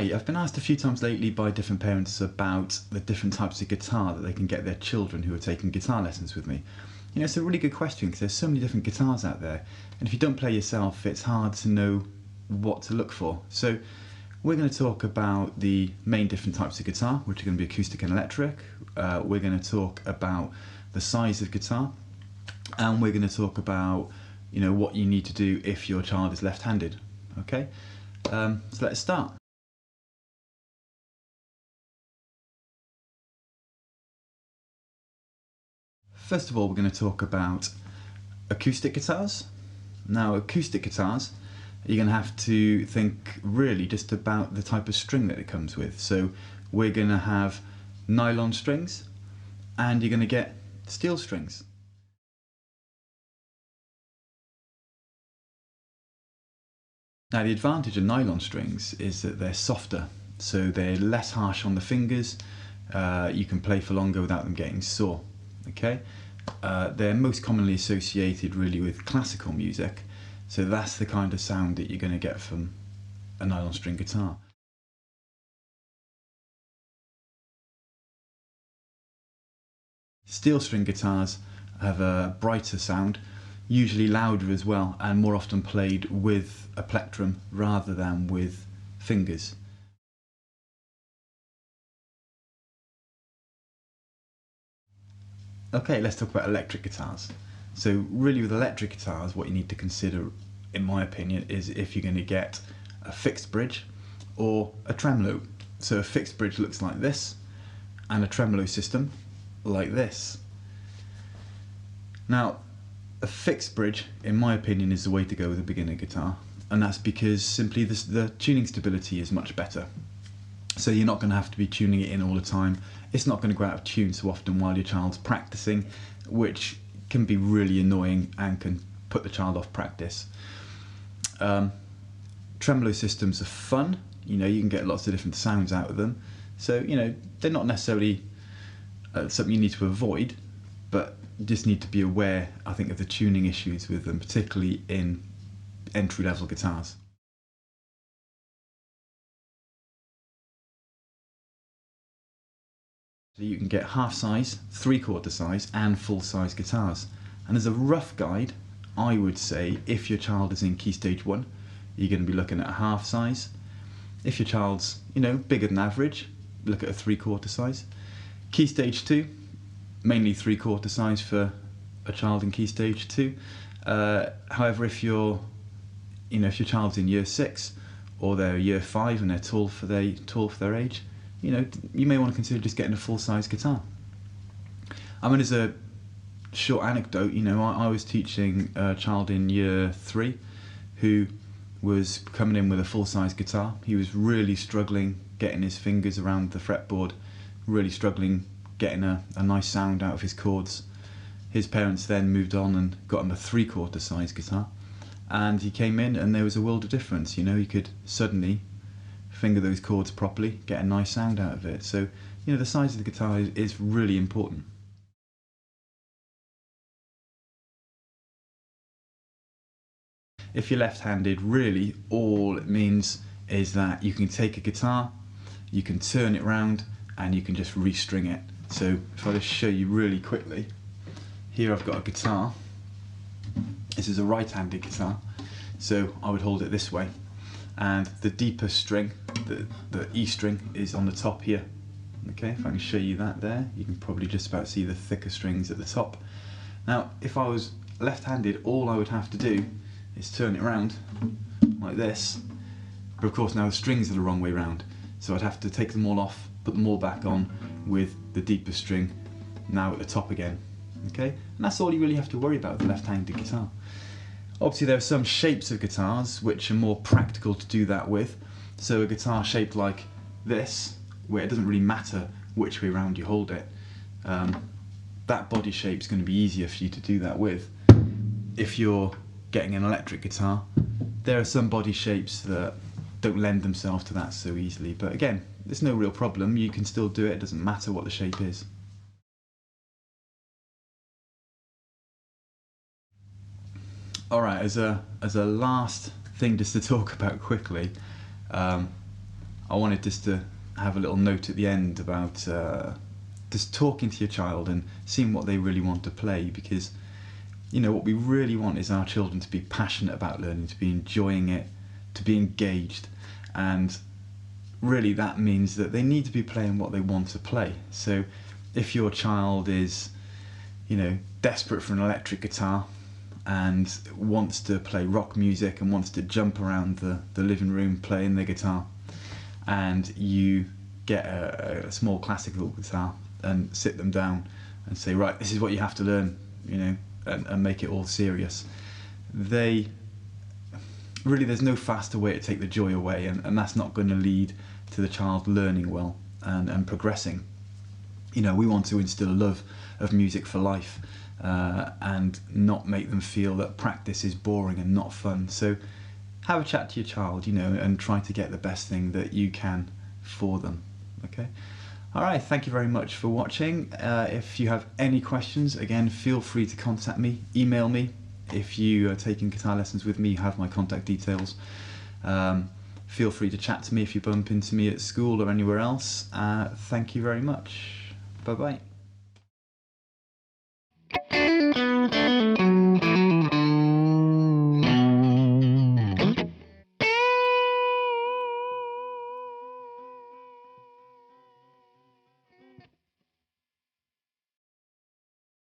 Hi, I've been asked a few times lately by different parents about the different types of guitar that they can get their children who are taking guitar lessons with me. You know, it's a really good question because there's so many different guitars out there, and if you don't play yourself, it's hard to know what to look for. So we're going to talk about the main different types of guitar, which are going to be acoustic and electric. We're going to talk about the size of guitar, and we're going to talk about, you know, what you need to do if your child is left-handed. Okay, so let's start. First of all, we're going to talk about acoustic guitars. Now, acoustic guitars, you're going to have to think really just about the type of string that it comes with. So we're going to have nylon strings, and you're going to get steel strings. Now, the advantage of nylon strings is that they're softer, so they're less harsh on the fingers. You can play for longer without them getting sore. Okay, they're most commonly associated really with classical music, so that's the kind of sound that you're going to get from a nylon string guitar. Steel string guitars have a brighter sound, usually louder as well, and more often played with a plectrum rather than with fingers. Okay, let's talk about electric guitars. So really with electric guitars, what you need to consider, in my opinion, is if you're going to get a fixed bridge or a tremolo. So a fixed bridge looks like this, and a tremolo system like this. Now, a fixed bridge, in my opinion, is the way to go with a beginner guitar, and that's because simply the tuning stability is much better. So you're not going to have to be tuning it in all the time. It's not going to go out of tune so often while your child's practicing, which can be really annoying and can put the child off practice. Tremolo systems are fun. You know, you can get lots of different sounds out of them. So, you know, they're not necessarily something you need to avoid, but you just need to be aware, I think, of the tuning issues with them, particularly in entry-level guitars. So you can get half size, 3/4 size and full size guitars. And as a rough guide, I would say if your child is in key stage 1, you're going to be looking at a half size. If your child's, you know, bigger than average, look at a 3/4 size. Key stage 2, mainly 3/4 size for a child in key stage 2. However, if your child's in year 6 or they're year 5 and they're tall for their age, you know, you may want to consider just getting a full-size guitar. I mean, as a short anecdote, you know, I was teaching a child in year 3 who was coming in with a full-size guitar. He was really struggling getting his fingers around the fretboard, really struggling getting a nice sound out of his chords. His parents then moved on and got him a 3/4 size guitar, and he came in and there was a world of difference. You know, he could suddenly finger those chords properly, get a nice sound out of it. So, you know, the size of the guitar is really important. If you're left-handed, really all it means is that you can take a guitar, you can turn it around, and you can just restring it. So if I just show you really quickly, here I've got a guitar. This is a right-handed guitar, so I would hold it this way, and the deeper string, the E string, is on the top here. Okay, if I can show you that there, you can probably just about see the thicker strings at the top. Now, if I was left-handed, all I would have to do is turn it around like this, but of course now the strings are the wrong way round, so I'd have to take them all off, put them all back on with the deeper string now at the top again. Okay, and that's all you really have to worry about with the left-handed guitar. Obviously there are some shapes of guitars which are more practical to do that with. So a guitar shaped like this, where it doesn't really matter which way around you hold it, that body shape is going to be easier for you to do that with. If you're getting an electric guitar, there are some body shapes that don't lend themselves to that so easily, but again, there's no real problem. You can still do it, it doesn't matter what the shape is. Alright, as a last thing just to talk about quickly, I wanted just to have a little note at the end about just talking to your child and seeing what they really want to play, because what we really want is our children to be passionate about learning, to be enjoying it, to be engaged, and really that means that they need to be playing what they want to play. So if your child is desperate for an electric guitar and wants to play rock music and wants to jump around the living room playing the guitar, and you get a small classical guitar and sit them down and say, right, this is what you have to learn, and make it all serious, there's no faster way to take the joy away, and that's not going to lead to the child learning well and progressing. We want to instill a love of music for life, and not make them feel that practice is boring and not fun. So have a chat to your child, and try to get the best thing that you can for them. Okay? Alright, thank you very much for watching. If you have any questions, again, feel free to contact me, email me. If you are taking guitar lessons with me, you have my contact details. Feel free to chat to me if you bump into me at school or anywhere else. Thank you very much. Bye-bye.